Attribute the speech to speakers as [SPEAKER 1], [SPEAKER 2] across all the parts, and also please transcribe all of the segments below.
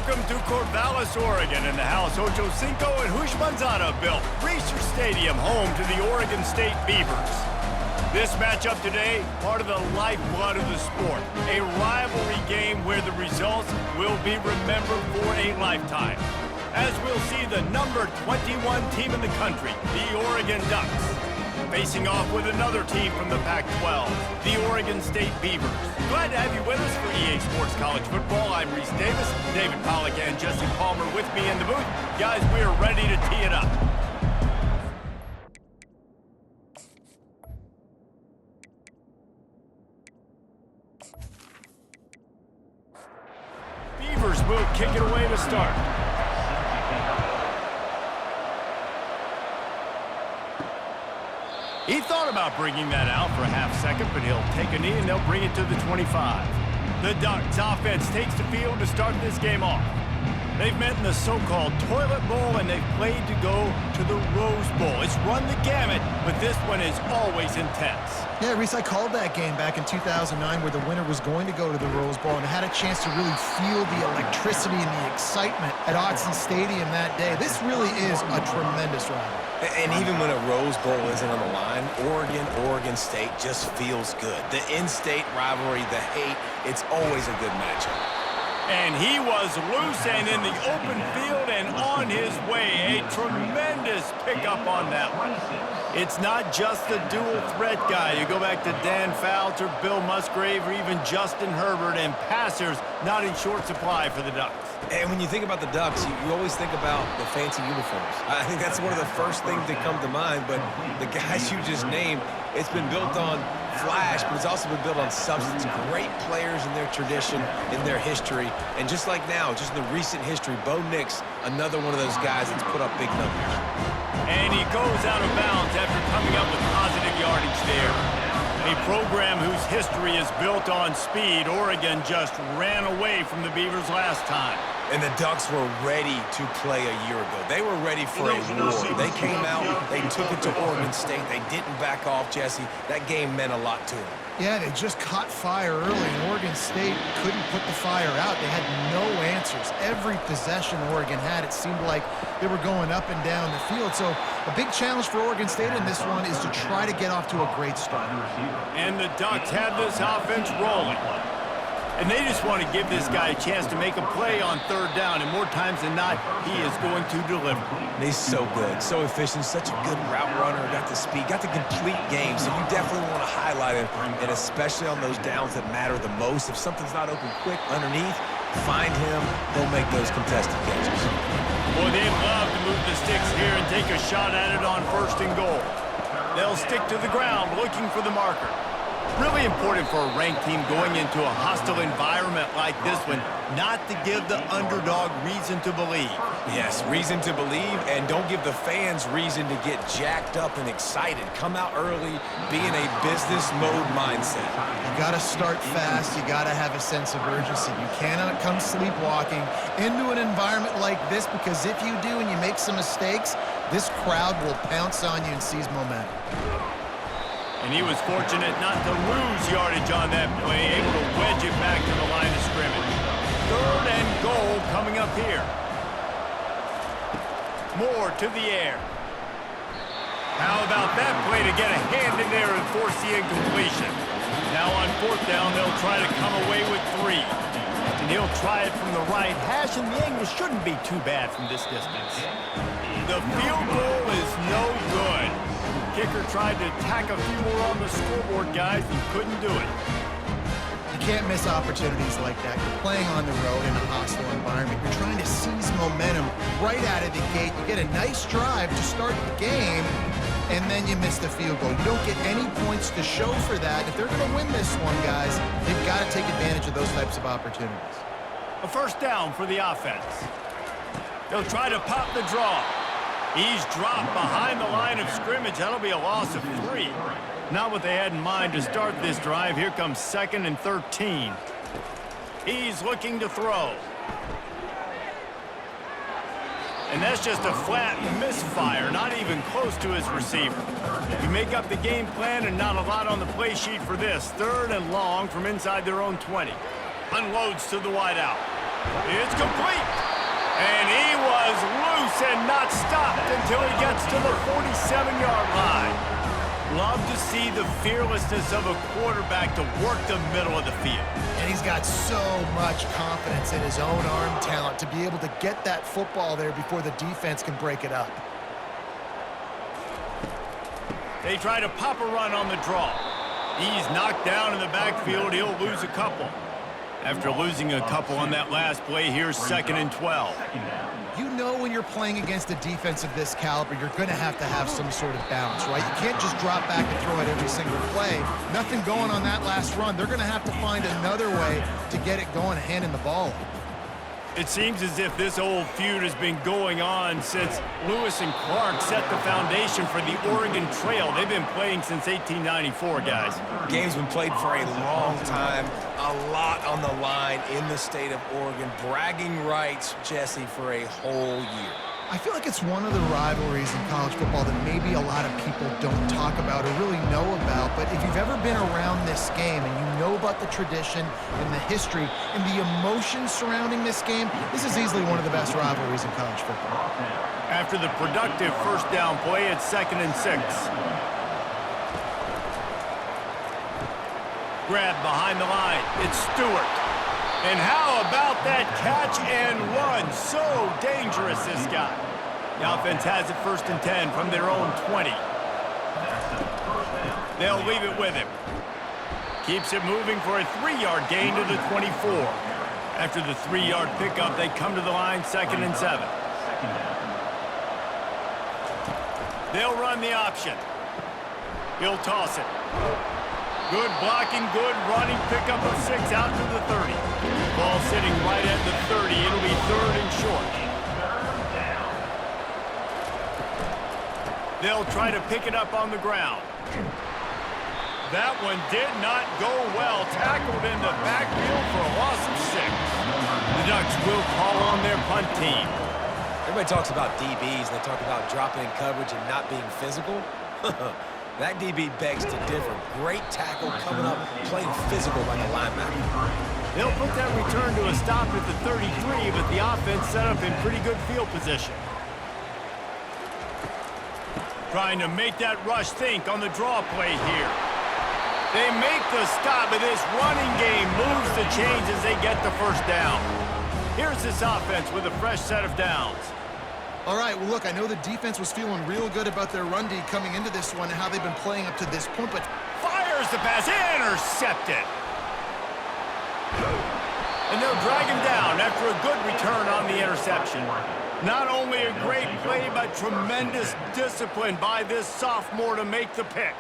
[SPEAKER 1] Welcome to Corvallis, Oregon, in the house Ocho Cinco and Hush Manzana built. Research Stadium, home to the Oregon State Beavers. This matchup today, part of the lifeblood of the sport. A rivalry game where the results will be remembered for a lifetime. As we'll see the number 21 team in the country, the Oregon Ducks, facing off with another team from the Pac-12, the Oregon State Beavers. Glad to have you with us for EA Sports College Football. I'm Reese Davis, David Pollack and Jesse Palmer with me in the booth. Guys, we are ready to tee it up. Beavers will kick it away to start. He thought about bringing that out for a half second, but he'll take a knee and they'll bring it to the 25. The Ducks offense takes the field to start this game off. They've met in the so-called Toilet Bowl, and they've played to go to the Rose Bowl. It's run the gamut, but this one is always intense.
[SPEAKER 2] Yeah, Reese, I called that game back in 2009 where the winner was going to go to the Rose Bowl, and I had a chance to really feel the electricity and the excitement at Autzen Stadium that day. This really is a tremendous rivalry.
[SPEAKER 3] And even when a Rose Bowl isn't on the line, Oregon State just feels good. The in-state rivalry, the hate, it's always a good matchup.
[SPEAKER 1] And he was loose and in the open field and on his way. A tremendous pickup on that one. It's not just the dual threat guy. You go back to Dan Fouts or Bill Musgrave or even Justin Herbert, and passers not in short supply for the Ducks.
[SPEAKER 3] And when you think about the Ducks, you always think about the fancy uniforms. I think that's one of the first things that come to mind, but the guys you just named, it's been built on flash, but it's also been built on substance. Great players in their tradition, in their history, and just like now, just in the recent history, Bo Nix, another one of those guys that's put up big numbers.
[SPEAKER 1] And he goes out of bounds after coming up with positive yardage there. A program whose history is built on speed. Oregon just ran away from the Beavers last time.
[SPEAKER 3] And the Ducks were ready to play a year ago. They were ready for a war. They came out, they took it to Oregon State. They didn't back off, Jesse. That game meant a lot to them.
[SPEAKER 2] Yeah, they just caught fire early, and Oregon State couldn't put the fire out. They had no answers. Every possession Oregon had, it seemed like they were going up and down the field. So a big challenge for Oregon State in this one is to try to get off to a great start.
[SPEAKER 1] And the Ducks have this offense rolling. And they just want to give this guy a chance to make a play on third down, and more times than not, he is going to deliver.
[SPEAKER 3] And he's so good, so efficient, such a good route runner, got the speed, got the complete game, so you definitely want to highlight him, and especially on those downs that matter the most. If something's not open quick underneath, find him, he'll make those contested catches.
[SPEAKER 1] Boy, they'd love to move the sticks here and take a shot at it on 1st and goal. They'll stick to the ground looking for the marker. Really important for a ranked team going into a hostile environment like this one, not to give the underdog reason to believe.
[SPEAKER 3] Yes, reason to believe, and don't give the fans reason to get jacked up and excited. Come out early, be in a business mode mindset.
[SPEAKER 2] You got to start fast. You got to have a sense of urgency. You cannot come sleepwalking into an environment like this, because if you do and you make some mistakes, this crowd will pounce on you and seize momentum.
[SPEAKER 1] And he was fortunate not to lose yardage on that play, able to wedge it back to the line of scrimmage. 3rd and goal coming up here. Moore to the air. How about that play to get a hand in there and force the incompletion? Now on 4th down, they'll try to come away with 3. And he'll try it from the right hash, and the angle shouldn't be too bad from this distance. The field goal is no good. Kicker tried to tack a few more on the scoreboard, guys, and couldn't do it.
[SPEAKER 2] You can't miss opportunities like that. You're playing on the road in a hostile environment. You're trying to seize momentum right out of the gate. You get a nice drive to start the game, and then you miss the field goal. You don't get any points to show for that. If they're going to win this one, guys, they've got to take advantage of those types of opportunities.
[SPEAKER 1] A 1st down for the offense. They'll try to pop the draw. He's dropped behind the line of scrimmage. That'll be a loss of 3. Not what they had in mind to start this drive. Here comes 2nd and 13. He's looking to throw. And that's just a flat misfire, not even close to his receiver. You make up the game plan and not a lot on the play sheet for this. 3rd and long from inside their own 20. Unloads to the wideout. It's complete. And he was loose and not stopped until he gets to the 47-yard line. Love to see the fearlessness of a quarterback to work the middle of the field.
[SPEAKER 2] And he's got so much confidence in his own arm talent to be able to get that football there before the defense can break it up.
[SPEAKER 1] They try to pop a run on the draw. He's knocked down in the backfield. He'll lose a couple. After losing a couple on that last play, here's 2nd and 12.
[SPEAKER 2] You know when you're playing against a defense of this caliber, you're going to have some sort of balance, right? You can't just drop back and throw it every single play. Nothing going on that last run. They're going to have to find another way to get it going, handing the ball off.
[SPEAKER 1] It seems as if this old feud has been going on since Lewis and Clark set the foundation for the Oregon Trail. They've been playing since 1894, guys.
[SPEAKER 3] Game's been played for a long time, a lot on the line in the state of Oregon. Bragging rights, Jesse, for a whole year.
[SPEAKER 2] I feel like it's one of the rivalries in college football that maybe a lot of people don't talk about or really know about, but if you've ever been around this game and you know about the tradition and the history and the emotions surrounding this game, this is easily one of the best rivalries in college football.
[SPEAKER 1] After the productive first down play, it's 2nd and 6. Grab behind the line. It's Stewart. And how about that catch and run? So dangerous, this guy. The offense has it 1st and 10 from their own 20. They'll leave it with him. Keeps it moving for a 3-yard gain to the 24. After the 3-yard pickup, they come to the line 2nd and 7. They'll run the option. He'll toss it. Good blocking, good running, pickup of 6 out to the 30. Ball sitting right at the 30. It'll be 3rd and short. They'll try to pick it up on the ground. That one did not go well. Tackled in the backfield for a loss of 6. The Ducks will call on their punt team.
[SPEAKER 3] Everybody talks about DBs, and they talk about dropping in coverage and not being physical. That DB begs to differ. Great tackle coming up, playing physical like a linebacker.
[SPEAKER 1] They'll put that return to a stop at the 33, but the offense set up in pretty good field position. Trying to make that rush think on the draw play here. They make the stop, but this running game moves the chains as they get the first down. Here's this offense with a fresh set of downs.
[SPEAKER 2] All right, well, look, I know the defense was feeling real good about their run D coming into this one and how they've been playing up to this point, but
[SPEAKER 1] fires the pass, intercepted. And they'll drag him down after a good return on the interception. Not only a great play, but tremendous discipline by this sophomore to make the pick.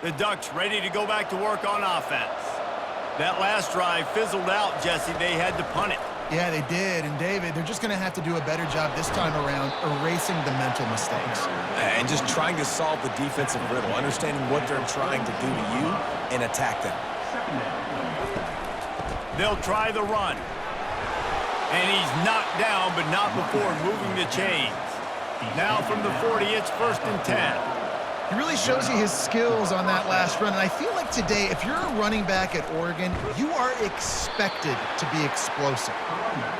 [SPEAKER 1] The Ducks ready to go back to work on offense. That last drive fizzled out, Jesse. They had to punt it.
[SPEAKER 2] Yeah, they did. And, David, they're just going to have to do a better job this time around erasing the mental mistakes.
[SPEAKER 3] And just trying to solve the defensive riddle, understanding what they're trying to do to you and attack them.
[SPEAKER 1] They'll try the run. And he's knocked down, but not before moving the chains. Now from the 40, it's 1st and 10.
[SPEAKER 2] He really shows you his skills on that last run. And I feel like today, if you're a running back at Oregon, you are expected to be explosive.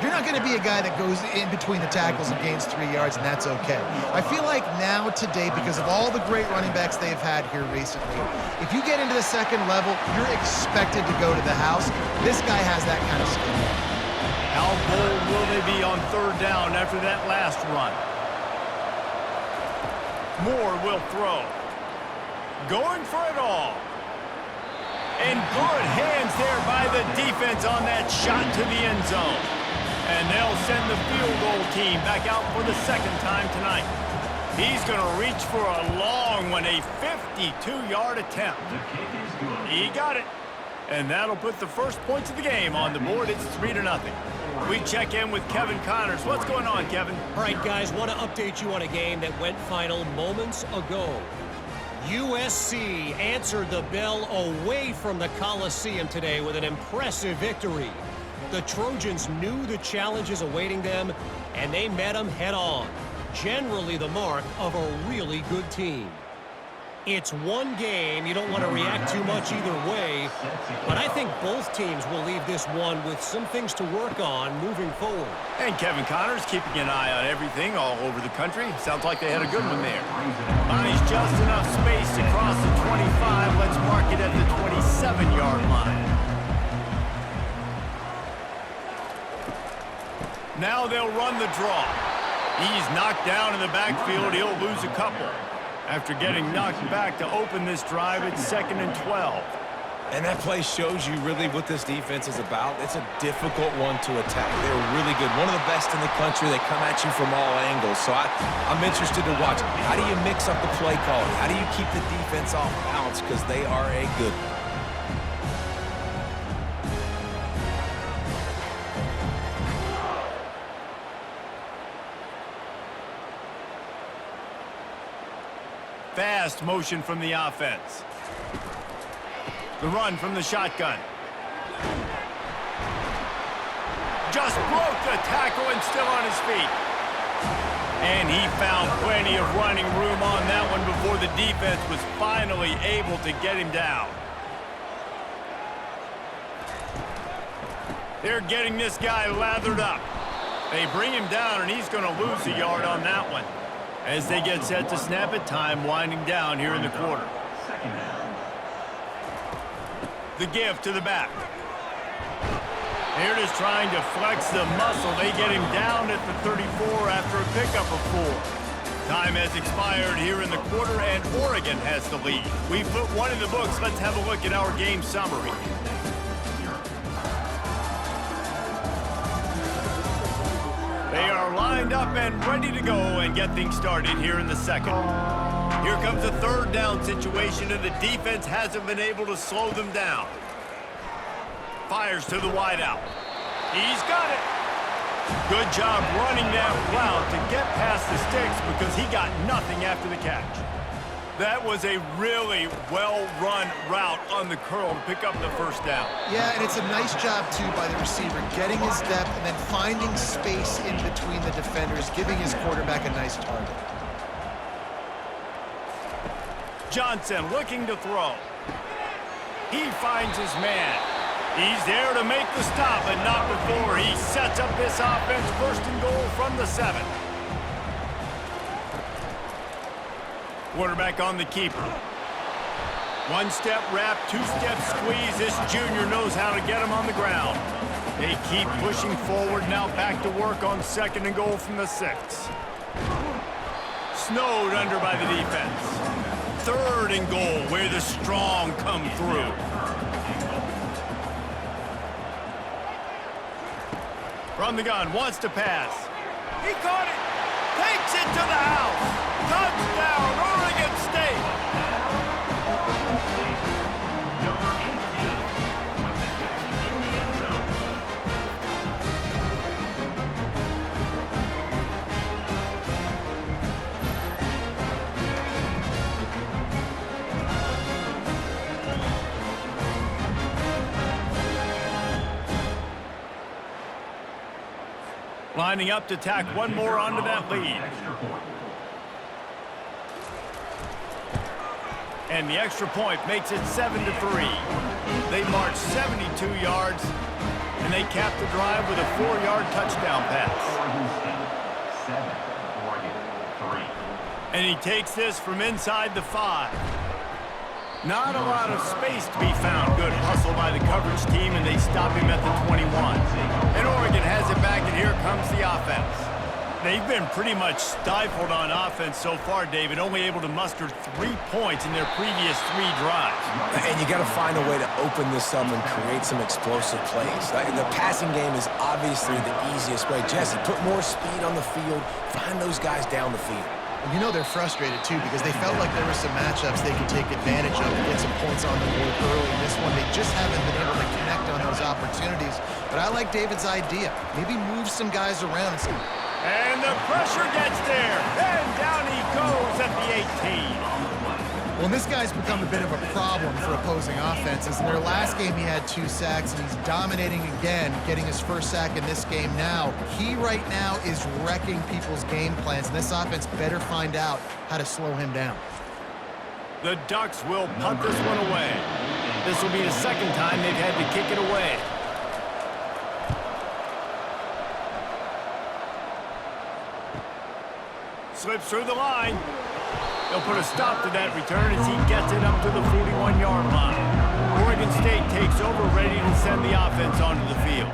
[SPEAKER 2] You're not going to be a guy that goes in between the tackles and gains 3 yards, and that's okay. I feel like now today, because of all the great running backs they've had here recently, if you get into the second level, you're expected to go to the house. This guy has that kind of skill.
[SPEAKER 1] How bold will they be on 3rd down after that last run? Moore will throw. Going for it all. And good hands there by the defense on that shot to the end zone. And they'll send the field goal team back out for the 2nd time tonight. He's going to reach for a long one, a 52-yard attempt. He got it. And that'll put the first points of the game on the board. It's 3-0. We check in with Kevin Connors. What's going on, Kevin?
[SPEAKER 4] All right, guys, want to update you on a game that went final moments ago. USC answered the bell away from the Coliseum today with an impressive victory. The Trojans knew the challenges awaiting them, and they met them head-on. Generally the mark of a really good team. It's one game. You don't want to react too much either way, but I think both teams will leave this one with some things to work on moving forward.
[SPEAKER 1] And Kevin Connors keeping an eye on everything all over the country. Sounds like they had a good one there. Finds just enough space to cross the 25. Let's mark it at the 27-yard line. Now they'll run the draw. He's knocked down in the backfield. He'll lose a couple. After getting knocked back to open this drive, it's 2nd and 12.
[SPEAKER 3] And that play shows you really what this defense is about. It's a difficult one to attack. They're really good. One of the best in the country. They come at you from all angles. So I'm interested to watch. How do you mix up the play calling? How do you keep the defense off balance? Because they are a good one.
[SPEAKER 1] Fast motion from the offense. The run from the shotgun. Just broke the tackle and still on his feet. And he found plenty of running room on that one before the defense was finally able to get him down. They're getting this guy lathered up. They bring him down, and he's going to lose a yard on that one. As they get set to snap it, time winding down here in the quarter. The give to the back. They're just trying to flex the muscle. They get him down at the 34 after a pickup of 4. Time has expired here in the quarter, and Oregon has the lead. We put one in the books. Let's have a look at our game summary. They are lined up and ready to go and get things started here in the second. Here comes a 3rd down situation, and the defense hasn't been able to slow them down. Fires to the wideout. He's got it. Good job running that route to get past the sticks because he got nothing after the catch. That was a really well-run route on the curl to pick up the 1st down.
[SPEAKER 2] Yeah, and it's a nice job, too, by the receiver, getting his depth and then finding space in between the defenders, giving his quarterback a nice target.
[SPEAKER 1] Johnson looking to throw. He finds his man. He's there to make the stop, but not before he sets up this offense 1st and goal from the 7. Quarterback on the keeper. 1-step wrap, 2-step squeeze. This junior knows how to get him on the ground. They keep pushing forward. Now back to work on 2nd and goal from the 6. Snowed under by the defense. 3rd and goal, where the strong come through. From the gun, wants to pass. He caught it. Takes it to the house. Touchdown, Oregon State. Lining up to tack one more onto that lead. And the extra point makes it 7-3. They march 72 yards, and they cap the drive with a 4-yard touchdown pass. And he takes this from inside the 5. Not a lot of space to be found. Good hustle by the coverage team, and they stop him at the 21. And Oregon has it back, and here comes the offense. They've been pretty much stifled on offense so far, David, only able to muster 3 points in their previous 3 drives.
[SPEAKER 3] And you got to find a way to open this up and create some explosive plays. The passing game is obviously the easiest way. Jesse, put more speed on the field, find those guys down the field.
[SPEAKER 2] You know they're frustrated, too, because they felt like there were some matchups they could take advantage of and get some points on the board early. In this one, they just haven't been able to connect on those opportunities. But I like David's idea. Maybe move some guys around.
[SPEAKER 1] And the pressure gets there. And down he goes at the 18.
[SPEAKER 2] Well, this guy's become a bit of a problem for opposing offenses. In their last game, he had 2 sacks, and he's dominating again, getting his first sack in this game now. He right now is wrecking people's game plans, and this offense better find out how to slow him down.
[SPEAKER 1] The Ducks will punt this one away. This will be the second time they've had to kick it away. Slips through the line. They'll put a stop to that return as he gets it up to the 41-yard line. Oregon State takes over, ready to send the offense onto the field.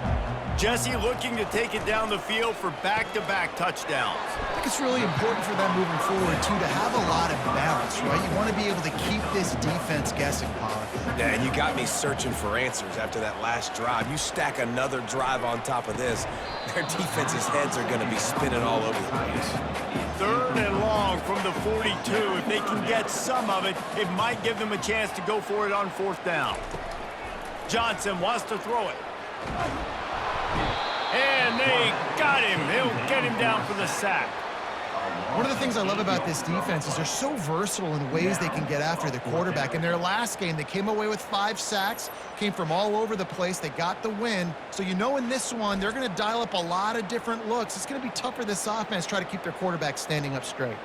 [SPEAKER 1] Jesse looking to take it down the field for back-to-back touchdowns.
[SPEAKER 2] I think it's really important for them moving forward, too, to have a lot of balance, right? You want to be able to keep this defense guessing, Pollard.
[SPEAKER 3] Yeah, and you got me searching for answers after that last drive. You stack another drive on top of this, their defense's heads are going to be spinning all over the place.
[SPEAKER 1] 3rd and long from the 42. If they can get some of it, it might give them a chance to go for it on 4th down. Johnson wants to throw it. And they got him. He'll get him down for the sack.
[SPEAKER 2] One of the things I love about this defense is they're so versatile in ways they can get after the quarterback. In their last game, they came away with 5 sacks, came from all over the place. They got the win. So you know in this one, they're going to dial up a lot of different looks. It's going to be tough for this offense to try to keep their quarterback standing up straight.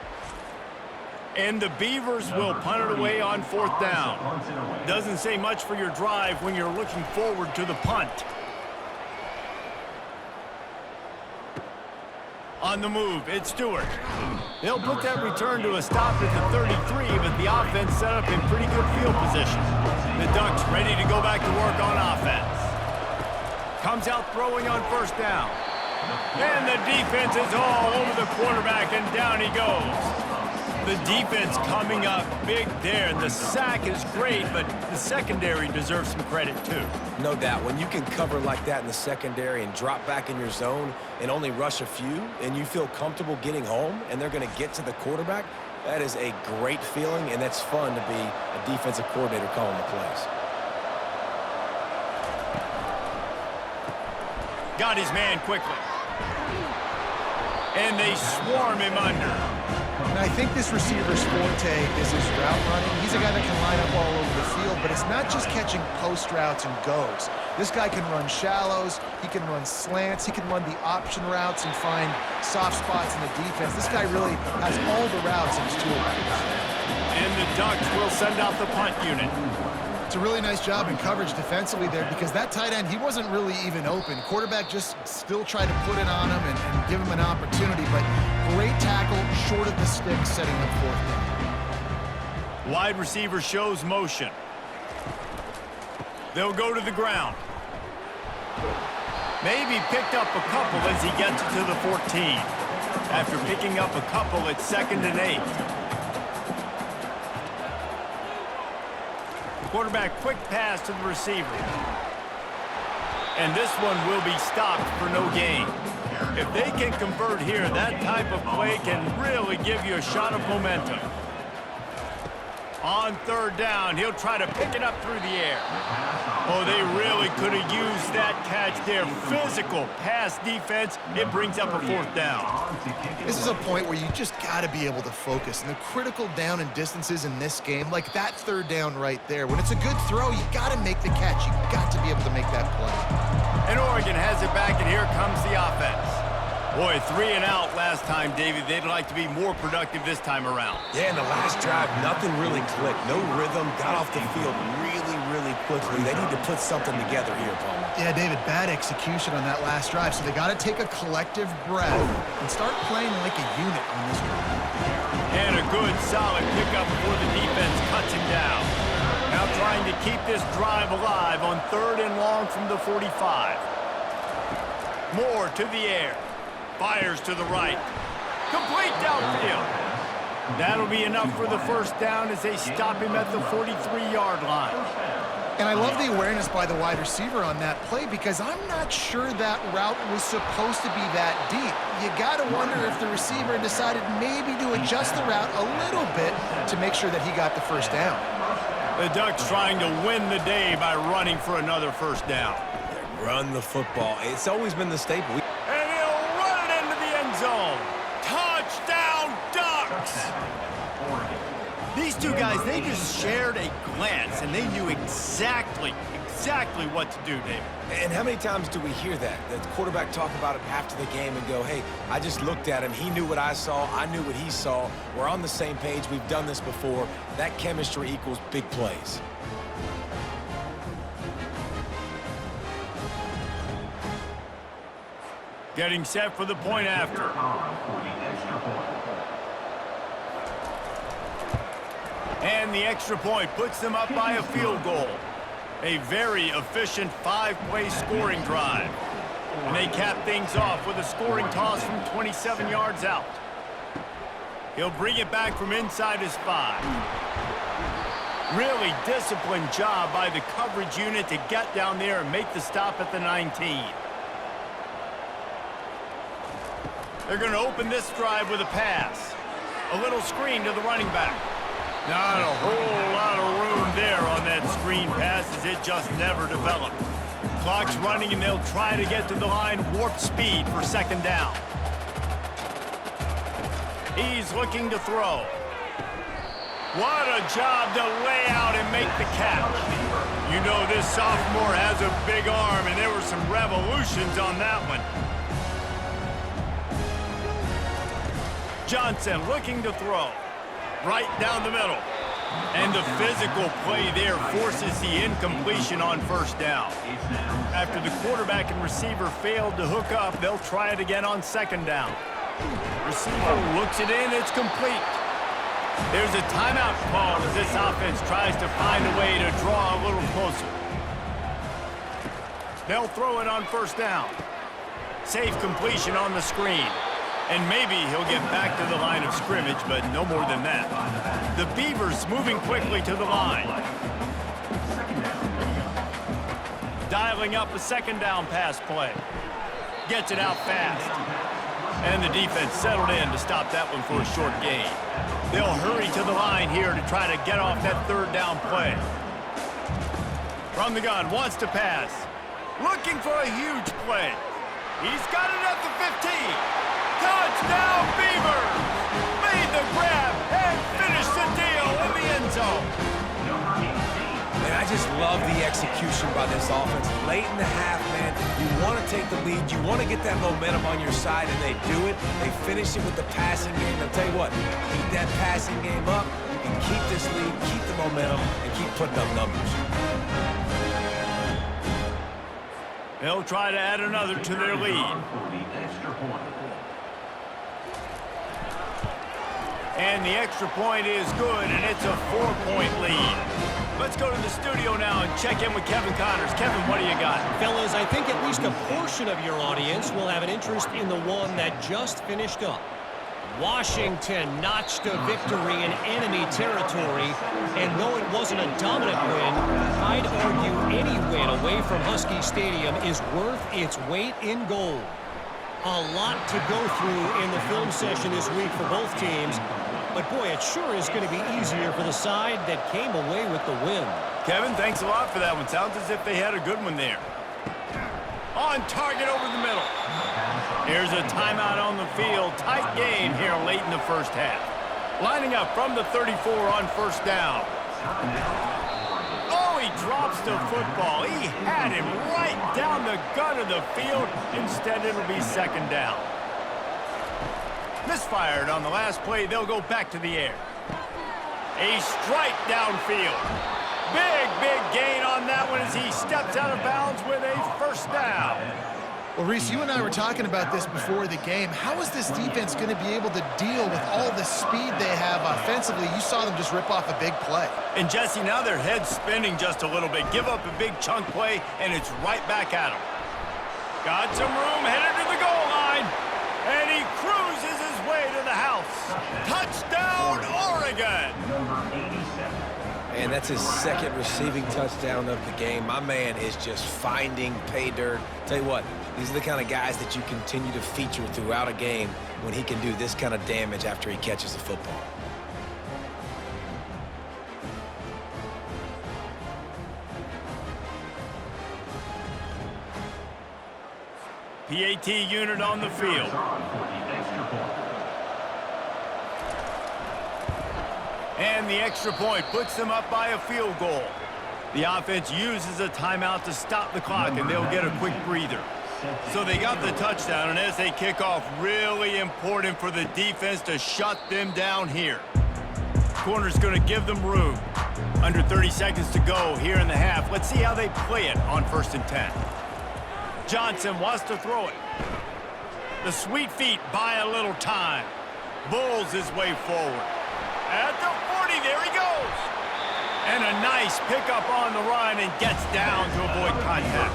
[SPEAKER 1] And the Beavers will punt it away on 4th down. Doesn't say much for your drive when you're looking forward to the punt. On the move, it's Stewart. They'll put that return to a stop at the 33, but the offense set up in pretty good field position. The Ducks ready to go back to work on offense. Comes out throwing on 1st down. And the defense is all over the quarterback, and down he goes. The defense coming up big there. The sack is great, but the secondary deserves some credit too.
[SPEAKER 3] No doubt. When you can cover like that in the secondary and drop back in your zone and only rush a few, and you feel comfortable getting home, and they're going to get to the quarterback, that is a great feeling, and that's fun to be a defensive coordinator calling the plays.
[SPEAKER 1] Got his man quickly. And they swarm him under.
[SPEAKER 2] And I think this receiver's forte is his route running. He's a guy that can line up all over the field, but it's not just catching post routes and goes. This guy can run shallows, he can run slants, he can run the option routes and find soft spots in the defense. This guy really has all the routes in his toolbox.
[SPEAKER 1] And the Ducks will send out the punt unit.
[SPEAKER 2] It's a really nice job in coverage defensively there because that tight end, he wasn't really even open. Quarterback just still tried to put it on him and give him an opportunity, but great tackle, short of the stick, setting up 4th down.
[SPEAKER 1] Wide receiver shows motion. They'll go to the ground. Maybe picked up a couple as he gets it to the 14. After picking up a couple, it's 2nd and 8. Quarterback quick pass to the receiver. And this one will be stopped for no gain. If they can convert here, that type of play can really give you a shot of momentum. On 3rd down, he'll try to pick it up through the air. Oh, they really could have used that catch there. Physical pass defense. It brings up a 4th down.
[SPEAKER 2] This is a point where you just got to be able to focus. And the critical down and distances in this game, like that 3rd down right there, when it's a good throw, you got to make the catch. You got to be able to make that play.
[SPEAKER 1] And Oregon has it back, and here comes the offense. Boy, 3 and out last time, David. They'd like to be more productive this time around.
[SPEAKER 3] Yeah, in the last drive, nothing really clicked. No rhythm, got off the field really quickly. They need to put something together here, Paul.
[SPEAKER 2] Yeah, David, bad execution on that last drive, so they got to take a collective breath and start playing like a unit on this drive.
[SPEAKER 1] And a good, solid pickup before the defense cuts him down. Now trying to keep this drive alive on 3rd and long from the 45. Moore to the air. Fires to the right. Complete downfield. That'll be enough for the 1st down as they stop him at the 43-yard line.
[SPEAKER 2] And I love the awareness by the wide receiver on that play because I'm not sure that route was supposed to be that deep. You got to wonder if the receiver decided maybe to adjust the route a little bit to make sure that he got the 1st down.
[SPEAKER 1] The Ducks trying to win the day by running for another 1st down.
[SPEAKER 3] Run the football. It's always been the staple.
[SPEAKER 1] And he'll run it into the end zone. Touchdown, Ducks! These two guys, they just shared a glance, and they knew exactly what to do, David.
[SPEAKER 3] And how many times do we hear that? The quarterback talk about it after the game and go, hey, I just looked at him. He knew what I saw. I knew what he saw. We're on the same page. We've done this before. That chemistry equals big plays.
[SPEAKER 1] Getting set for the point after. And the extra point puts them up by a field goal. A very efficient 5-play scoring drive. And they cap things off with a scoring toss from 27 yards out. He'll bring it back from inside his 5. Really disciplined job by the coverage unit to get down there and make the stop at the 19. They're going to open this drive with a pass. A little screen to the running back. Not a whole lot of room there on that screen pass as it just never developed. Clock's running and they'll try to get to the line warp speed for second down. He's looking to throw. What a job to lay out and make the catch. You know this sophomore has a big arm and there were some revolutions on that one. Johnson looking to throw. Right down the middle. And the physical play there forces the incompletion on first down. After the quarterback and receiver failed to hook up, they'll try it again on second down. Receiver looks it in, it's complete. There's a timeout called as this offense tries to find a way to draw a little closer. They'll throw it on first down. Safe completion on the screen. And maybe he'll get back to the line of scrimmage, but no more than that. The Beavers moving quickly to the line. Dialing up a second down pass play. Gets it out fast. And the defense settled in to stop that one for a short gain. They'll hurry to the line here to try to get off that third down play. From the gun, wants to pass. Looking for a huge play. He's got it at the 15. Touchdown, Beavers! Made the grab and finished the deal in the end zone.
[SPEAKER 3] Man, I just love the execution by this offense. Late in the half, man, you want to take the lead. You want to get that momentum on your side, and they do it. They finish it with the passing game. I'll tell you what, keep that passing game up. You can keep this lead, keep the momentum, and keep putting up numbers.
[SPEAKER 1] They'll try to add another to their lead. And the extra point is good, and it's a 4-point lead. Let's go to the studio now and check in with Kevin Connors. Kevin, what do you got?
[SPEAKER 4] Fellas, I think at least a portion of your audience will have an interest in the one that just finished up. Washington notched a victory in enemy territory, and though it wasn't a dominant win, I'd argue any win away from Husky Stadium is worth its weight in gold. A lot to go through in the film session this week for both teams, but boy, it sure is going to be easier for the side that came away with the win.
[SPEAKER 1] Kevin, thanks a lot for that one. Sounds as if they had a good one there. On target over the middle. Here's a timeout on the field. Tight game here late in the first half. Lining up from the 34 on first down. Oh, he drops the football. He had him right down the gut of the field. Instead, it'll be second down. Misfired on the last play. They'll go back to the air. A strike downfield. Big gain on that one as he steps out of bounds with a first down.
[SPEAKER 2] Well, Reese, you and I were talking about this before the game. How is this defense going to be able to deal with all the speed they have offensively? You saw them just rip off a big play.
[SPEAKER 1] And, Jesse, now their head's spinning just a little bit. Give up a big chunk play, and it's right back at them. Got some room, headed to the goal line. And he cruises his way to the house. Touchdown, Oregon!
[SPEAKER 3] And that's his second receiving touchdown of the game. My man is just finding pay dirt. Tell you what, these are the kind of guys that you continue to feature throughout a game when he can do this kind of damage after he catches the football.
[SPEAKER 1] PAT unit on the field. And the extra point puts them up by a field goal. The offense uses a timeout to stop the clock, and they'll get a quick breather. So they got the touchdown, and as they kick off, really important for the defense to shut them down here. Corner's going to give them room. Under 30 seconds to go here in the half. Let's see how they play it on 1st and 10. Johnson wants to throw it. The sweet feet buy a little time. Bulls his way forward. At the 40, there he goes. And a nice pickup on the run and gets down to avoid contact.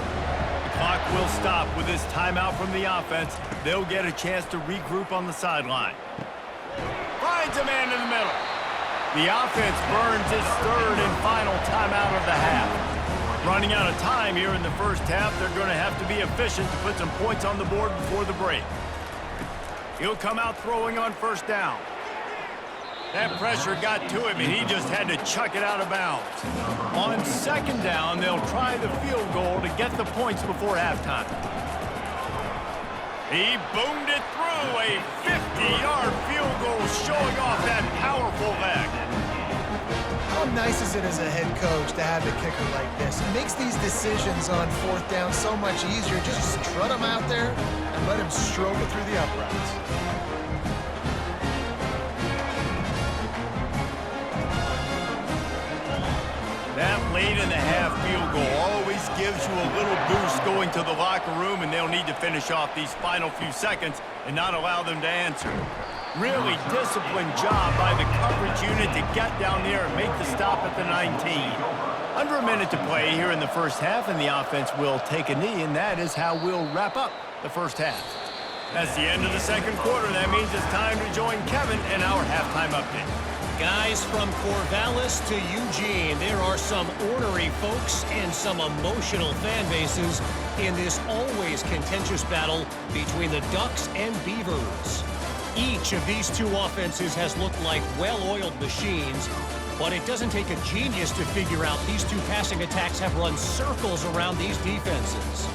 [SPEAKER 1] The clock will stop with this timeout from the offense. They'll get a chance to regroup on the sideline. Finds a man in the middle. The offense burns its 3rd and final timeout of the half. Running out of time here in the first half, they're going to have to be efficient to put some points on the board before the break. He'll come out throwing on 1st down. That pressure got to him, and he just had to chuck it out of bounds. On 2nd down, they'll try the field goal to get the points before halftime. He boomed it through a 50-yard field goal, showing off that powerful leg.
[SPEAKER 2] How nice is it as a head coach to have a kicker like this? It makes these decisions on 4th down so much easier. Just strut him out there and let him stroke it through the uprights.
[SPEAKER 1] That late in the half field goal always gives you a little boost going to the locker room, and they'll need to finish off these final few seconds and not allow them to answer. Really disciplined job by the coverage unit to get down there and make the stop at the 19. Under a minute to play here in the first half, and the offense will take a knee, and that is how we'll wrap up the first half. That's the end of the 2nd quarter. That means it's time to join Kevin in our halftime update.
[SPEAKER 4] Guys, from Corvallis to Eugene, there are some ornery folks and some emotional fan bases in this always contentious battle between the Ducks and Beavers. Each of these two offenses has looked like well-oiled machines, but it doesn't take a genius to figure out these two passing attacks have run circles around these defenses.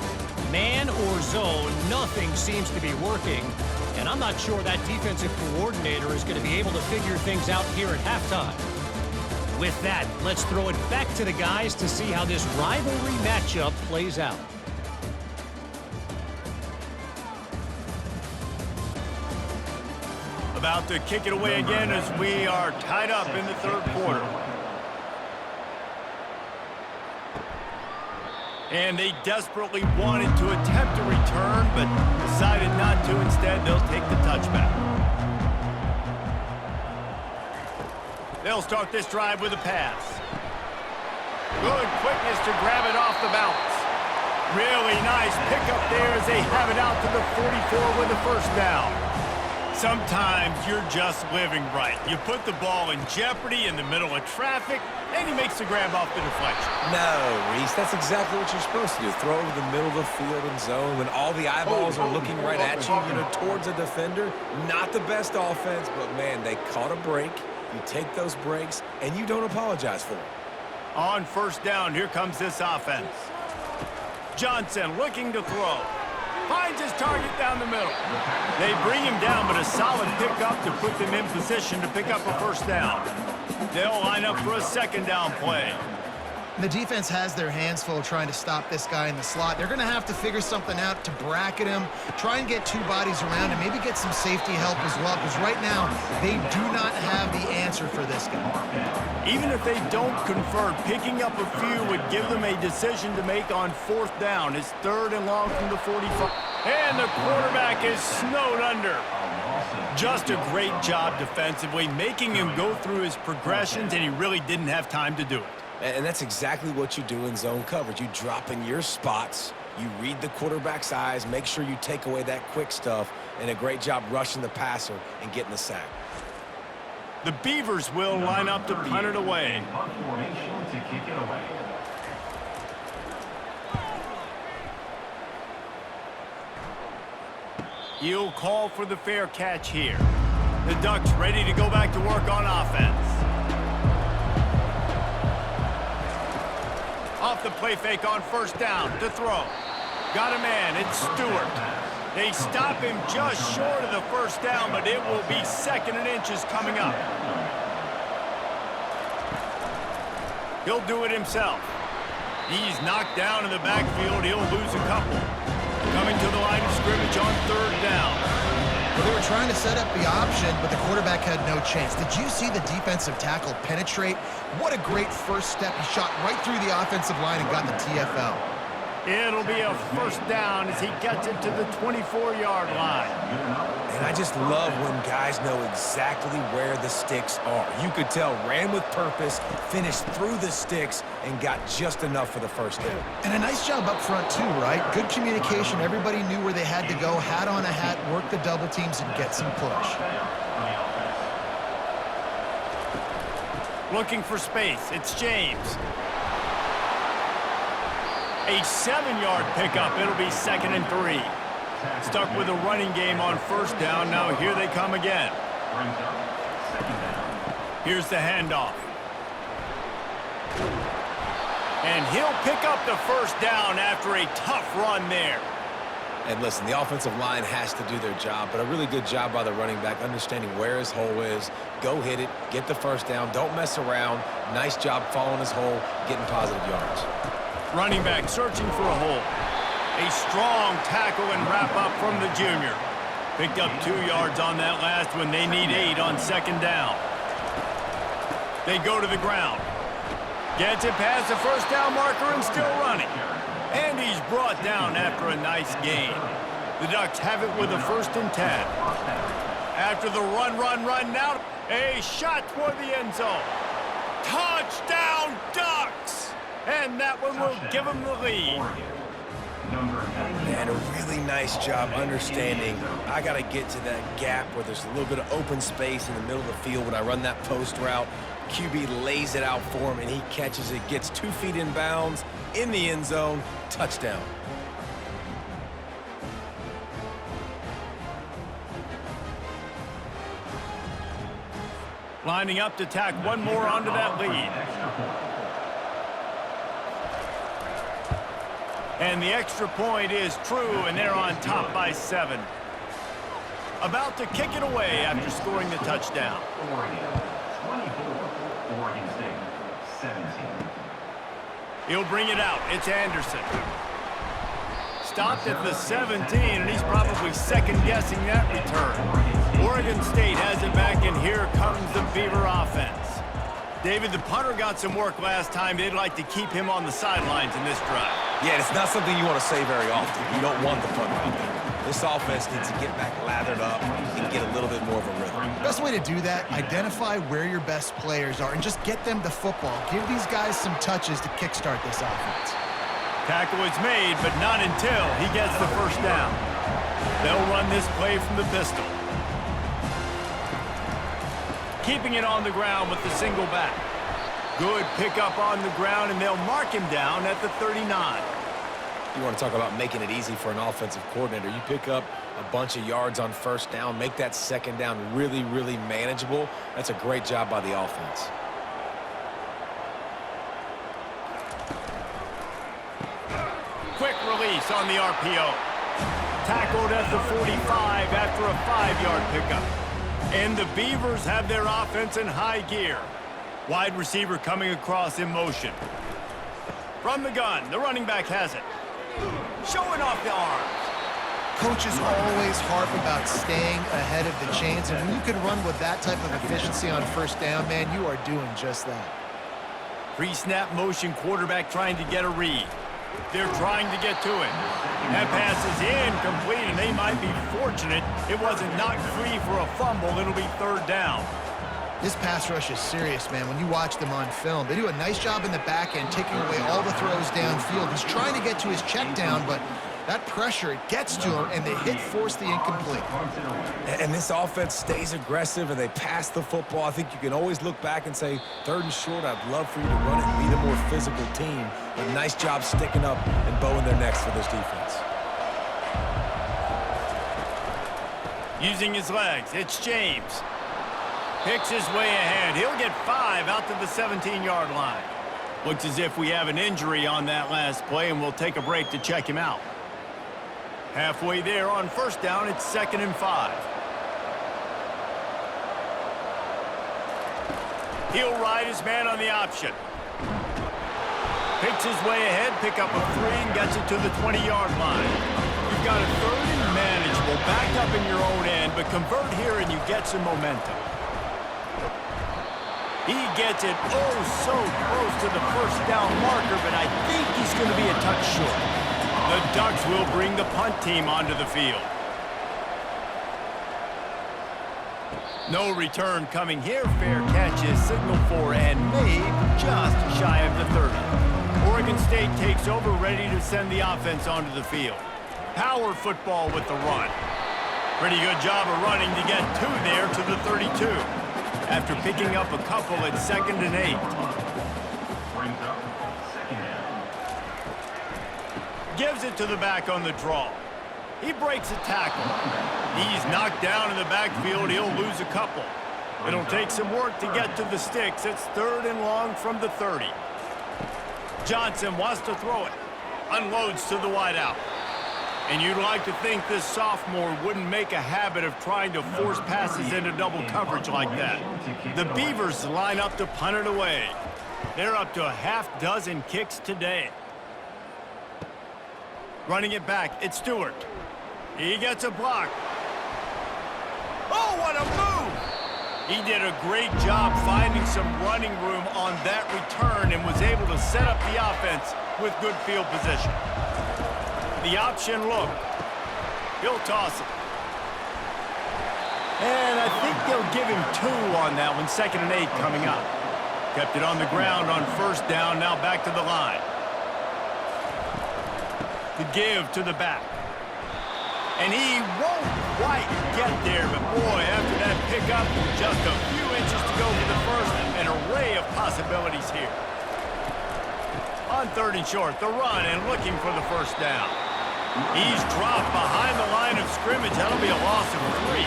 [SPEAKER 4] Man or zone, nothing seems to be working. And I'm not sure that defensive coordinator is going to be able to figure things out here at halftime. With that, let's throw it back to the guys to see how this rivalry matchup plays out.
[SPEAKER 1] About to kick it away again as we are tied up in the 3rd quarter. And they desperately wanted to attempt a return, but decided not to. Instead, they'll take the touchback. They'll start this drive with a pass. Good quickness to grab it off the bounce. Really nice pickup there as they have it out to the 44 with the 1st down. Sometimes you're just living right. You put the ball in jeopardy in the middle of traffic, and he makes the grab off the deflection.
[SPEAKER 3] No, Reese, that's exactly what you're supposed to do. Throw over the middle of the field and zone when all the eyeballs are looking right at you, towards a defender. Not the best offense, but, man, they caught a break. You take those breaks, and you don't apologize for it.
[SPEAKER 1] On 1st down, here comes this offense. Johnson looking to throw. Finds his target down the middle. They bring him down, but a solid pickup to put them in position to pick up a 1st down. They'll line up for a 2nd down play.
[SPEAKER 2] The defense has their hands full trying to stop this guy in the slot. They're going to have to figure something out to bracket him, try and get 2 bodies around him, maybe get some safety help as well, because right now they do not have the answer for this guy.
[SPEAKER 1] Even if they don't convert, picking up a few would give them a decision to make on 4th down. It's 3rd and long from the 45. And the quarterback is snowed under. Just a great job defensively, making him go through his progressions, and he really didn't have time to do it.
[SPEAKER 3] And that's exactly what you do in zone coverage. You drop in your spots, you read the quarterback's eyes, make sure you take away that quick stuff, and a great job rushing the passer and getting the sack.
[SPEAKER 1] The Beavers will line up to punt it away. He'll call for the fair catch here. The Ducks ready to go back to work on offense. Off the play fake on 1st down to throw. Got a man, it's Stewart. They stop him just short of the 1st down, but it will be 2nd and inches coming up. He'll do it himself. He's knocked down in the backfield. He'll lose a couple. Coming to the line of scrimmage on 3rd down.
[SPEAKER 2] Well, they were trying to set up the option, but the quarterback had no chance. Did you see the defensive tackle penetrate? What a great first step. He shot right through the offensive line and got the TFL.
[SPEAKER 1] It'll be a 1st down as he gets it to the 24-yard line.
[SPEAKER 3] And I just love when guys know exactly where the sticks are. You could tell ran with purpose, finished through the sticks, and got just enough for the 1st down.
[SPEAKER 2] And a nice job up front too, right? Good communication. Everybody knew where they had to go. Hat on a hat, work the double teams, and get some push.
[SPEAKER 1] Looking for space. It's James. A 7-yard pickup. It'll be 2nd and 3. Stuck with a running game on 1st down. Now here they come again. Here's the handoff. And he'll pick up the 1st down after a tough run there.
[SPEAKER 3] And listen, the offensive line has to do their job, but a really good job by the running back understanding where his hole is. Go hit it, get the 1st down, don't mess around. Nice job following his hole, getting positive yards.
[SPEAKER 1] Running back searching for a hole. A strong tackle and wrap up from the junior. Picked up 2 yards on that last one. They need 8 on 2nd down. They go to the ground. Gets it past the 1st down marker and still running. And he's brought down after a nice gain. The Ducks have it with a 1st and 10. After the run, now a shot toward the end zone. Touchdown, Ducks! And that one will give them the lead.
[SPEAKER 3] And a really nice job understanding I got to get to that gap where there's a little bit of open space in the middle of the field when I run that post route. QB lays it out for him, and he catches it, gets 2 feet in bounds, in the end zone, touchdown.
[SPEAKER 1] Lining up to tack one more onto that lead. And the extra point is true, and they're on top by 7. About to kick it away after scoring the touchdown. He'll bring it out. It's Anderson. Stopped at the 17, and he's probably second-guessing that return. Oregon State has it back, and here comes the Beaver offense. David, the punter got some work last time. They'd like to keep him on the sidelines in this drive.
[SPEAKER 3] Yeah, it's not something you want to say very often. You don't want the punter out there. This offense needs to get back lathered up and get a little bit more of a rhythm.
[SPEAKER 2] Best way to do that, identify where your best players are and just get them the football. Give these guys some touches to kickstart this offense.
[SPEAKER 1] Tackle is made, but not until he gets the 1st down. They'll run this play from the pistol. Keeping it on the ground with the single back. Good pickup on the ground, and they'll mark him down at the 39.
[SPEAKER 3] You want to talk about making it easy for an offensive coordinator. You pick up a bunch of yards on 1st down, make that 2nd down really, really manageable. That's a great job by the offense.
[SPEAKER 1] Quick release on the RPO. Tackled at the 45 after a 5-yard pickup. And the Beavers have their offense in high gear. Wide receiver coming across in motion. From the gun, the running back has it. Showing off the arms.
[SPEAKER 2] Coaches always harp about staying ahead of the chains, and when you can run with that type of efficiency on 1st down, man, you are doing just that.
[SPEAKER 1] Pre-snap motion, quarterback trying to get a read. They're trying to get to him. That pass is incomplete, and they might be fortunate it wasn't knocked free for a fumble. It'll be 3rd down.
[SPEAKER 2] This pass rush is serious, man. When you watch them on film, they do a nice job in the back end, taking away all the throws downfield. He's trying to get to his check down, but that pressure, it gets to him, and they force the incomplete.
[SPEAKER 3] And this offense stays aggressive, and they pass the football. I think you can always look back and say, 3rd and short, I'd love for you to run it and be the more physical team. But nice job sticking up and bowing their necks for this defense.
[SPEAKER 1] Using his legs, it's James. Picks his way ahead. He'll get 5 out to the 17-yard line. Looks as if we have an injury on that last play, and we'll take a break to check him out. Halfway there on 1st down, it's 2nd and 5. He'll ride his man on the option. Picks his way ahead, pick up a 3, and gets it to the 20-yard line. You've got a 3rd and manageable, back up in your own end, but convert here and you get some momentum. He gets it so close to the first down marker, but I think he's going to be a touch short. The Ducks will bring the punt team onto the field. No return coming here. Fair catch is signaled for and made just shy of the 30. Oregon State takes over, ready to send the offense onto the field. Power football with the run. Pretty good job of running to get 2 there to the 32. After picking up a couple at 2nd and 8. Gives it to the back on the draw. He breaks a tackle. He's knocked down in the backfield. He'll lose a couple. It'll take some work to get to the sticks. It's 3rd and long from the 30. Johnson wants to throw it. Unloads to the wideout. And you'd like to think this sophomore wouldn't make a habit of trying to force passes into double coverage like that. The Beavers line up to punt it away. They're up to a half-dozen kicks today. Running it back, it's Stewart. He gets a block. Oh, what a move! He did a great job finding some running room on that return and was able to set up the offense with good field position. The option look. He'll toss it. And I think they'll give him 2 on that one. 2nd and 8 coming up. Kept it on the ground on 1st down. Now back to the line. The give to the back. And he won't quite get there, but boy, after that pickup, just a few inches to go for the first. An array of possibilities here. On 3rd and short, the run and looking for the 1st down. He's dropped behind the line of scrimmage. That'll be a loss of 3.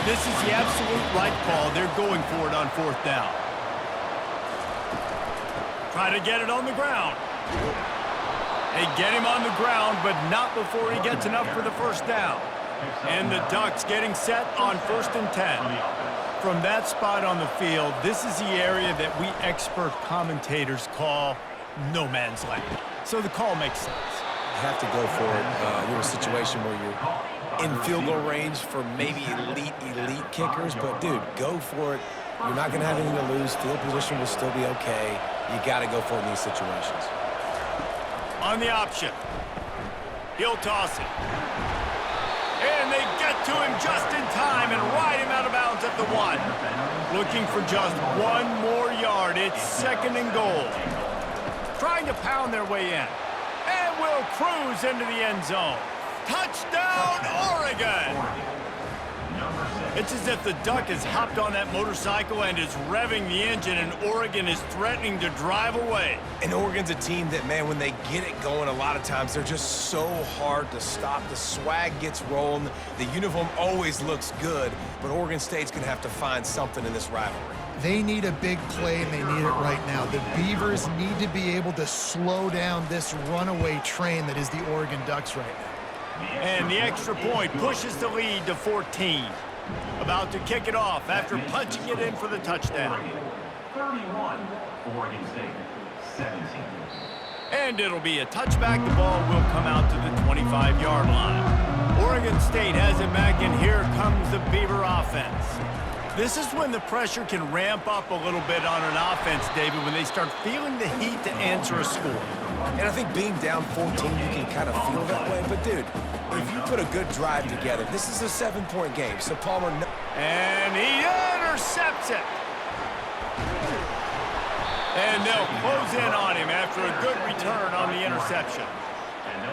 [SPEAKER 1] This is the absolute right call. They're going for it on 4th down. Try to get it on the ground. They get him on the ground, but not before he gets enough for the 1st down. And the Ducks getting set on 1st and 10. From that spot on the field, this is the area that we expert commentators call no man's land. So the call makes sense.
[SPEAKER 3] You have to go for it. You're in a situation where you're in field goal range for maybe elite kickers, but dude, go for it. You're not going to have anything to lose. Field position will still be okay. You got to go for it in these situations.
[SPEAKER 1] On the option. He'll toss it. And they get to him just in time and ride him out of bounds at the 1. Looking for just 1 more yard. It's 2nd and goal. Trying to pound their way in. And will cruise into the end zone. Touchdown, Oregon! It's as if the Duck has hopped on that motorcycle and is revving the engine, and Oregon is threatening to drive away.
[SPEAKER 3] And Oregon's a team that, man, when they get it going, a lot of times they're just so hard to stop. The swag gets rolling. The uniform always looks good, but Oregon State's going to have to find something in this rivalry.
[SPEAKER 2] They need a big play, and they need it right now. The Beavers need to be able to slow down this runaway train that is the Oregon Ducks right now.
[SPEAKER 1] And the extra point pushes the lead to 14. About to kick it off after punching it in for the touchdown.
[SPEAKER 5] 31, Oregon State, 17.
[SPEAKER 1] And it'll be a touchback. The ball will come out to the 25-yard line. Oregon State has it back, and here comes the Beaver offense. This is when the pressure can ramp up a little bit on an offense, David, when they start feeling the heat to answer a score.
[SPEAKER 3] And I think being down 14, you can kind of feel that way. But, dude, if you put a good drive together, this is a 7-point game. So Palmer...
[SPEAKER 1] And he intercepts it. And they'll close in on him after a good return on the interception.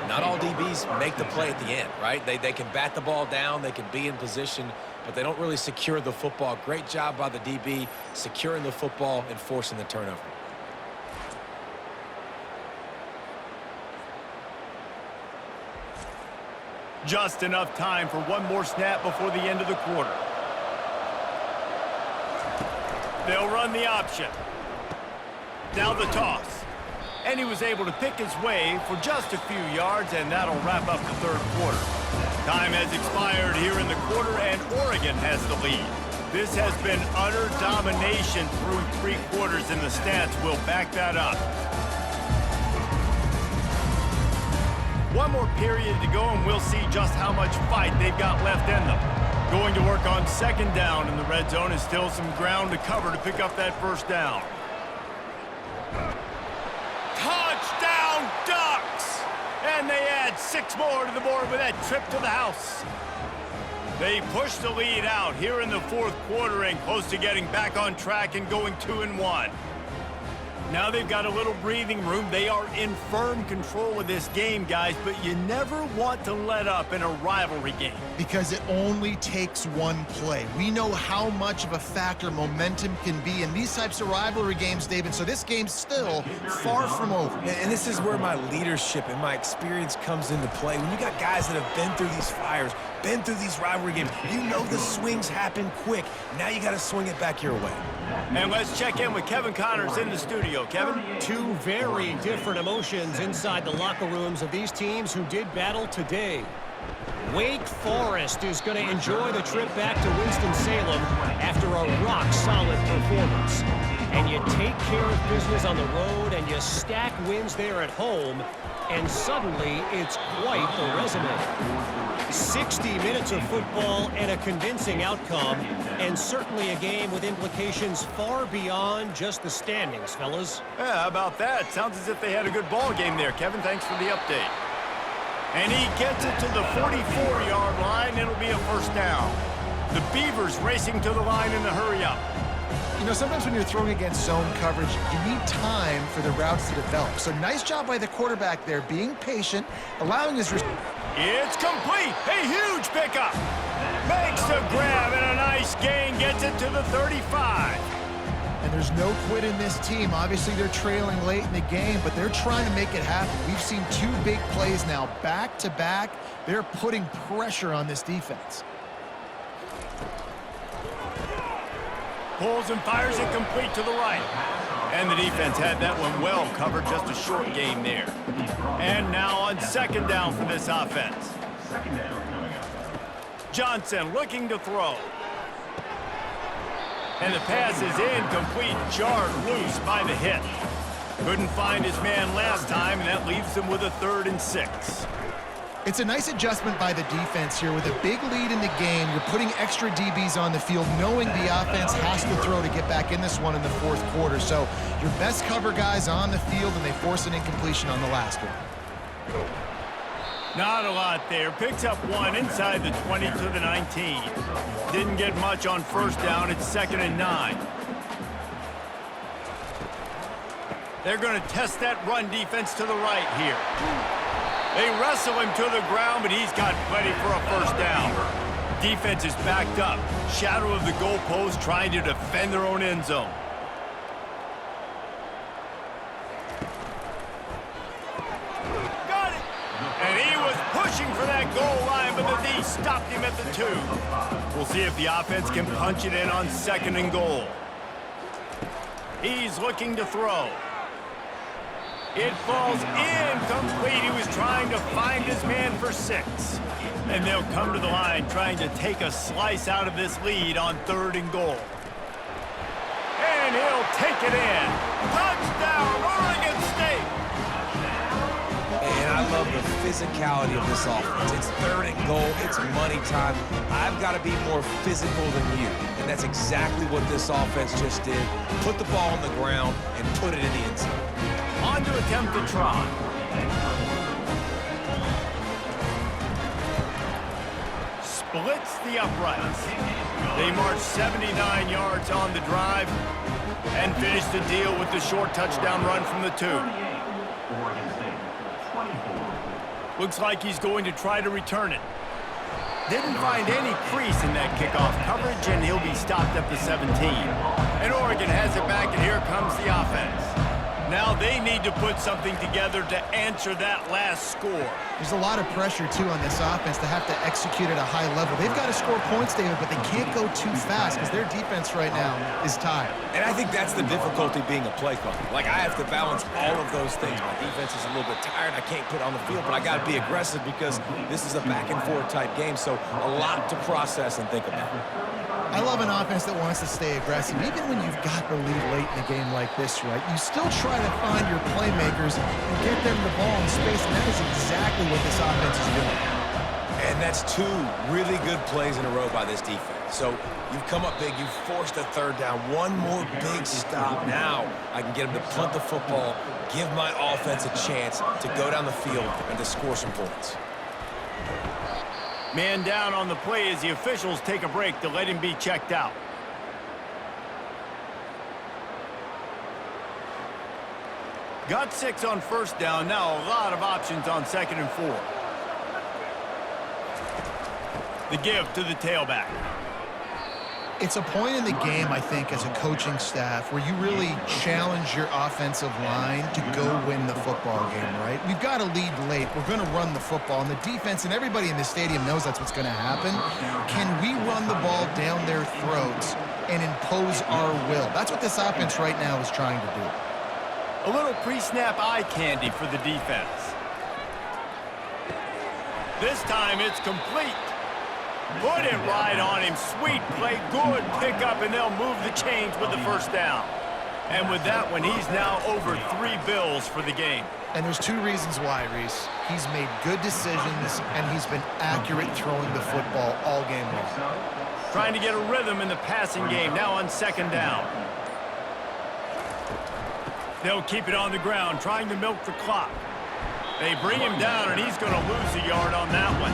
[SPEAKER 3] Not all DBs make the play at the end, right? They can bat the ball down, they can be in position, but they don't really secure the football. Great job by the DB securing the football and forcing the turnover.
[SPEAKER 1] Just enough time for one more snap before the end of the quarter. They'll run the option. Now the toss. And he was able to pick his way for just a few yards, and that'll wrap up the third quarter. Time has expired here in the quarter, and Oregon has the lead. This has been utter domination through 3 quarters, and the stats will back that up. one more period to go, and we'll see just how much fight they've got left in them. Going to work on second down in the red zone is still some ground to cover to pick up that first down. Touchdown, Ducks! And they add 6 more to the board with that trip to the house. They push the lead out here in the fourth quarter and close to getting back on track and going 2-1. Now they've got a little breathing room. They are in firm control of this game, guys, but you never want to let up in a rivalry game.
[SPEAKER 2] Because it only takes one play. We know how much of a factor momentum can be in these types of rivalry games, David, so this game's still far from over.
[SPEAKER 3] And this is where my leadership and my experience comes into play. When you got guys that have been through these fires, been through these rivalry games, you know the swings happen quick. Now you got to swing it back your way.
[SPEAKER 1] And let's check in with Kevin Connors in the studio. Kevin?
[SPEAKER 4] Two very different emotions inside the locker rooms of these teams who did battle today. Wake Forest is going to enjoy the trip back to Winston-Salem after a rock-solid performance. And you take care of business on the road and you stack wins there at home, and suddenly it's quite the resume. 60 minutes of football and a convincing outcome, and certainly a game with implications far beyond just the standings, fellas.
[SPEAKER 1] Yeah, how about that? Sounds as if they had a good ball game there, Kevin. Thanks for the update. And he gets it to the 44-yard line. It'll be a first down. The Beavers racing to the line in the hurry-up.
[SPEAKER 2] You know, sometimes when you're throwing against zone coverage, you need time for the routes to develop. So nice job by the quarterback there, being patient, allowing his...
[SPEAKER 1] It's complete. A huge pickup. Makes the grab and a nice gain. Gets it to the 35.
[SPEAKER 2] And there's no quit in this team. Obviously, they're trailing late in the game, but they're trying to make it happen. We've seen 2 big plays now, back-to-back. They're putting pressure on this defense.
[SPEAKER 1] Pulls and fires it complete to the right. And the defense had that one well covered, just a short game there. And now on second down for this offense. Johnson looking to throw. And the pass is incomplete, jarred loose by the hit. Couldn't find his man last time, and that leaves him with a 3rd and 6.
[SPEAKER 2] It's a nice adjustment by the defense here. With a big lead in the game, you're putting extra DBs on the field, knowing the offense has to throw to get back in this one in the fourth quarter. So your best cover guys on the field, and they force an incompletion on the last one.
[SPEAKER 1] Not a lot there. Picks up 1 inside the 20 to the 19. Didn't get much on first down. It's 2nd and 9. They're going to test that run defense to the right here. They wrestle him to the ground, but he's got plenty for a first down. Defense is backed up. Shadow of the goalpost, trying to defend their own end zone. Got it! And he was pushing for that goal line, but the D stopped him at the 2. We'll see if the offense can punch it in on 2nd and goal. He's looking to throw. It falls incomplete. He was trying to find his man for 6. And they'll come to the line trying to take a slice out of this lead on 3rd and goal. And he'll take it in. Touchdown, Oregon State!
[SPEAKER 3] And I love the physicality of this offense. It's 3rd and goal. It's money time. I've got to be more physical than you. And that's exactly what this offense just did. Put the ball on the ground and put it in the end zone.
[SPEAKER 1] On to attempt the try. Splits the uprights. They march 79 yards on the drive and finish the deal with the short touchdown run from the 2. Looks like he's going to try to return it. Didn't find any crease in that kickoff coverage, and he'll be stopped at the 17. And Oregon has it back, and here comes the offense. Now they need to put something together to answer that last score.
[SPEAKER 2] There's a lot of pressure, too, on this offense to have to execute at a high level. They've got to score points, David, but they can't go too fast because their defense right now is tired.
[SPEAKER 3] And I think that's the difficulty being a play caller. Like, I have to balance all of those things. My defense is a little bit tired. I can't put it on the field, but I got to be aggressive because this is a back-and-forth type game, so a lot to process and think about.
[SPEAKER 2] I love an offense that wants to stay aggressive. Even when you've got the lead late in a game like this, right, you still try try to find your playmakers and get them the ball in space, and that is exactly what this offense is doing.
[SPEAKER 3] And that's two really good plays in a row by this defense. So you've come up big, you've forced a third down. One more big stop. Now I can get them to punt the football, give my offense a chance to go down the field and to score some points.
[SPEAKER 1] Man down on the play as the officials take a break to let him be checked out. Got 6 on first down. Now a lot of options on 2nd and 4. The give to the tailback.
[SPEAKER 2] It's a point in the game, I think, as a coaching staff where you really challenge your offensive line to go win the football game, right? We've got to lead late. We're going to run the football. And the defense and everybody in the stadium knows that's what's going to happen. Can we run the ball down their throats and impose our will? That's what this offense right now is trying to do.
[SPEAKER 1] A little pre-snap eye candy for the defense. This time it's complete. Put it right on him. Sweet play. Good pickup, and they'll move the chains with the first down. And with that one, he's now over 3 bills for the game.
[SPEAKER 2] And there's 2 reasons why, Reese. He's made good decisions, and he's been accurate throwing the football all game long.
[SPEAKER 1] Trying to get a rhythm in the passing game, now on 2nd down. They'll keep it on the ground, trying to milk the clock. They bring him down, and he's going to lose a yard on that one.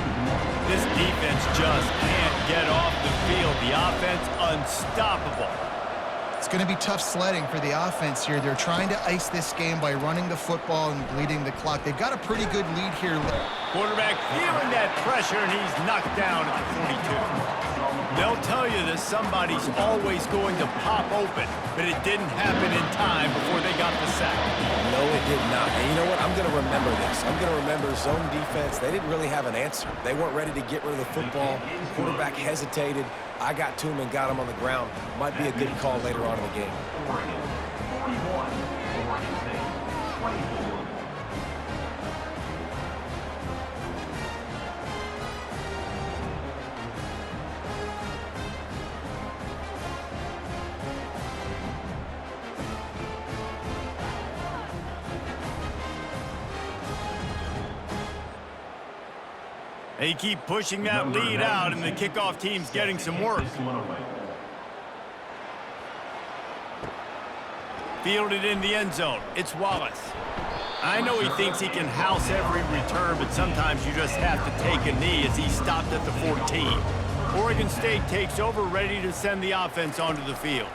[SPEAKER 1] This defense just can't get off the field. The offense unstoppable.
[SPEAKER 2] It's going to be tough sledding for the offense here. They're trying to ice this game by running the football and bleeding the clock. They've got a pretty good lead here.
[SPEAKER 1] Quarterback feeling that pressure, and he's knocked down at the 42. They'll tell you that somebody's always going to pop open, but it didn't happen in time before they got the sack.
[SPEAKER 3] No, it did not. And you know what? I'm going to remember this. I'm going to remember zone defense. They didn't really have an answer. They weren't ready to get rid of the football. Quarterback hesitated. I got to him and got him on the ground. Might be a good call later on in the game.
[SPEAKER 5] Oregon, 41. Oregon State, 24.
[SPEAKER 1] They keep pushing that lead out, and the kickoff team's getting some work. Fielded in the end zone. It's Wallace. I know he thinks he can house every return, but sometimes you just have to take a knee as he stopped at the 14. Oregon State takes over, ready to send the offense onto the field.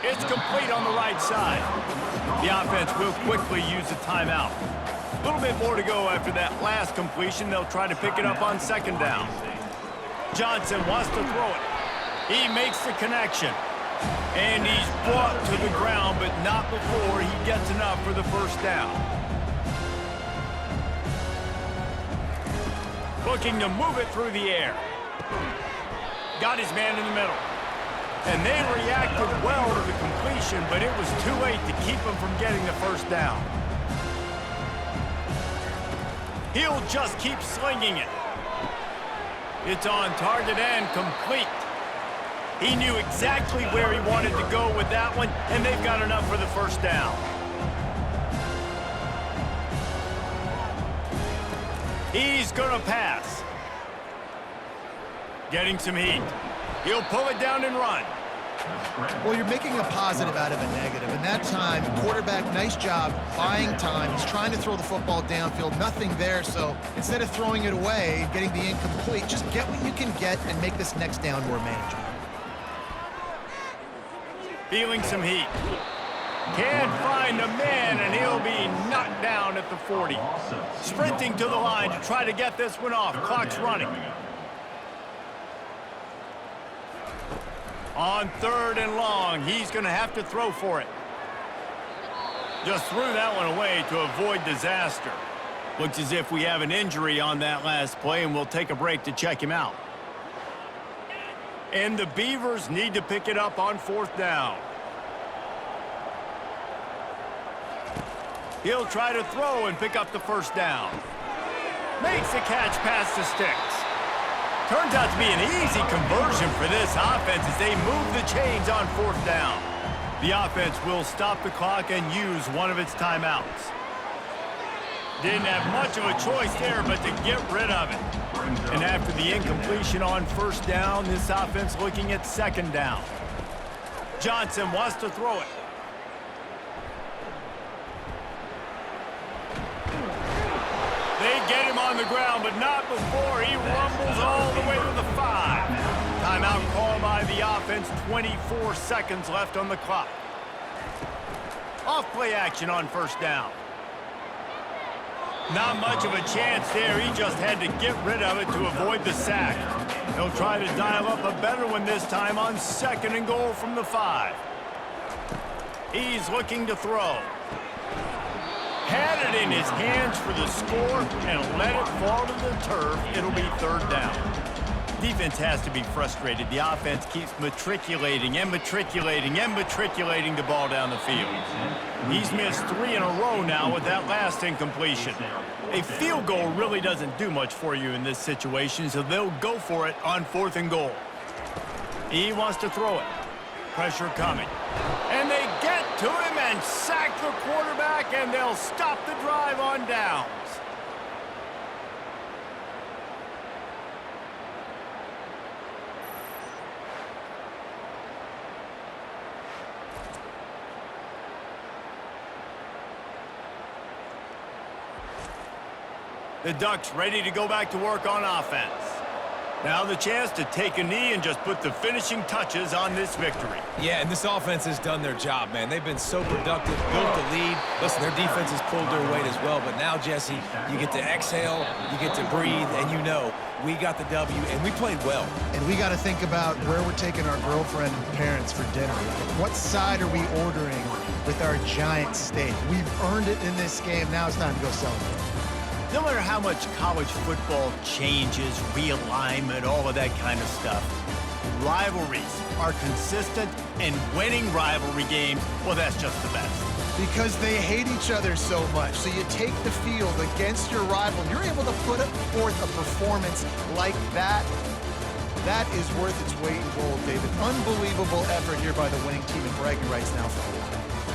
[SPEAKER 1] It's complete on the right side. The offense will quickly use a timeout. A little bit more to go after that last completion. They'll try to pick it up on 2nd down. Johnson wants to throw it. He makes the connection. And he's brought to the ground, but not before he gets enough for the first down. Looking to move it through the air. Got his man in the middle. And they reacted well to the completion, but it was too late to keep him from getting the first down. He'll just keep slinging it. It's on target and complete. He knew exactly where he wanted to go with that one, and they've got enough for the first down. He's gonna pass. Getting some heat. He'll pull it down and run.
[SPEAKER 2] Well, you're making a positive out of a negative. And that time, quarterback, nice job buying time. He's trying to throw the football downfield. Nothing there. So instead of throwing it away, getting the incomplete, just get what you can get and make this next down more manageable.
[SPEAKER 1] Feeling some heat. Can't find a man, and he'll be knocked down at the 40. Sprinting to the line to try to get this one off. Clock's running. On 3rd and long, he's going to have to throw for it. Just threw that one away to avoid disaster. Looks as if we have an injury on that last play, and we'll take a break to check him out. And the Beavers need to pick it up on 4th down. He'll try to throw and pick up the first down. Makes the catch past the sticks. Turns out to be an easy conversion for this offense as they move the chains on 4th down. The offense will stop the clock and use one of its timeouts. Didn't have much of a choice there but to get rid of it. And after the incompletion on first down, this offense looking at second down. Johnson wants to throw it. They get him on the ground, but not before he rumbles all the way to the 5. Timeout called by the offense, 24 seconds left on the clock. Off play action on first down. Not much of a chance there. He just had to get rid of it to avoid the sack. They'll try to dial up a better one this time on second and goal from the 5. He's looking to throw. Had it in his hands for the score and let it fall to the turf. It'll be third down. Defense has to be frustrated. The offense keeps matriculating and matriculating and matriculating the ball down the field. He's missed 3 in a row now with that last incompletion. A field goal really doesn't do much for you in this situation, so they'll go for it on 4th and goal. He wants to throw it. Pressure coming. And they get to him and sack the quarterback, and they'll stop the drive on downs. The Ducks ready to go back to work on offense. Now the chance to take a knee and just put the finishing touches on this victory.
[SPEAKER 3] Yeah, and this offense has done their job, man. They've been so productive, built the lead. Listen, their defense has pulled their weight as well, but now, Jesse, you get to exhale, you get to breathe, and you know we got the W, and we played well.
[SPEAKER 2] And we got to think about where we're taking our girlfriend and parents for dinner. What side are we ordering with our giant steak? We've earned it in this game. Now it's time to go celebrate.
[SPEAKER 1] No matter how much college football changes, realignment, all of that kind of stuff, rivalries are consistent, and winning rivalry games, well, that's just the best.
[SPEAKER 2] Because they hate each other so much. So you take the field against your rival, you're able to put forth a performance like that. That is worth its weight in gold, David. Unbelievable effort here by the winning team, and bragging rights now for a while.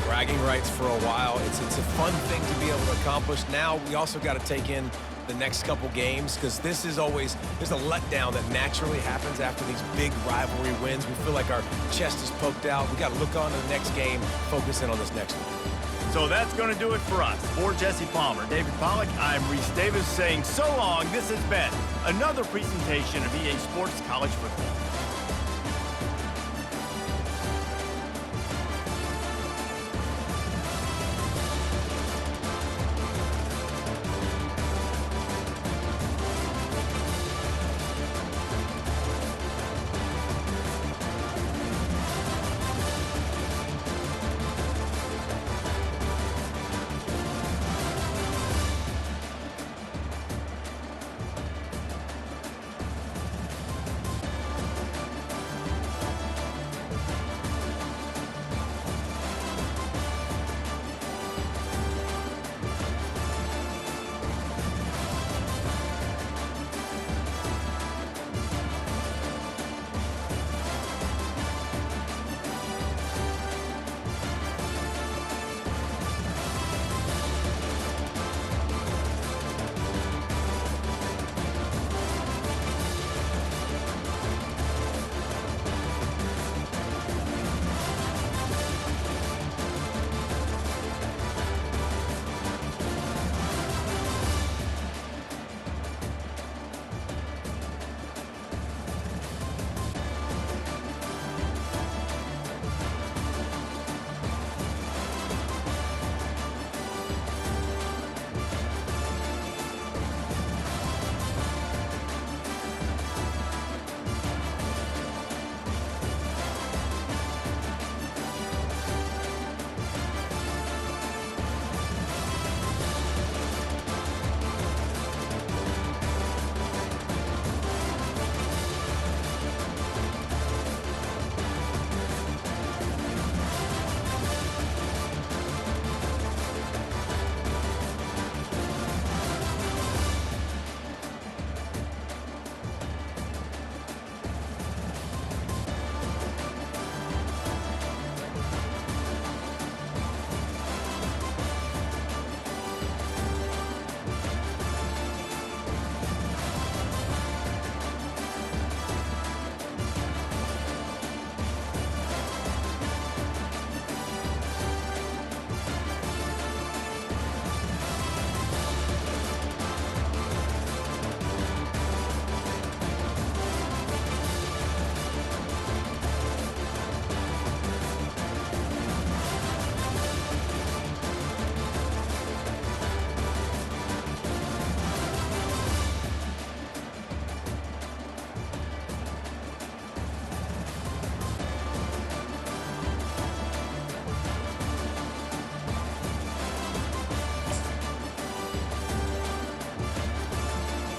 [SPEAKER 3] Bragging rights for a while. It's a fun thing to be able to accomplish. Now we also got to take in the next couple games, because this is always, there's a letdown that naturally happens after these big rivalry wins. We feel like our chest is poked out. We got to look on to the next game, focus in on this next one.
[SPEAKER 1] So that's going to do it for us. For Jesse Palmer, David Pollack, I'm Reese Davis saying so long. This has been another presentation of EA Sports College Football.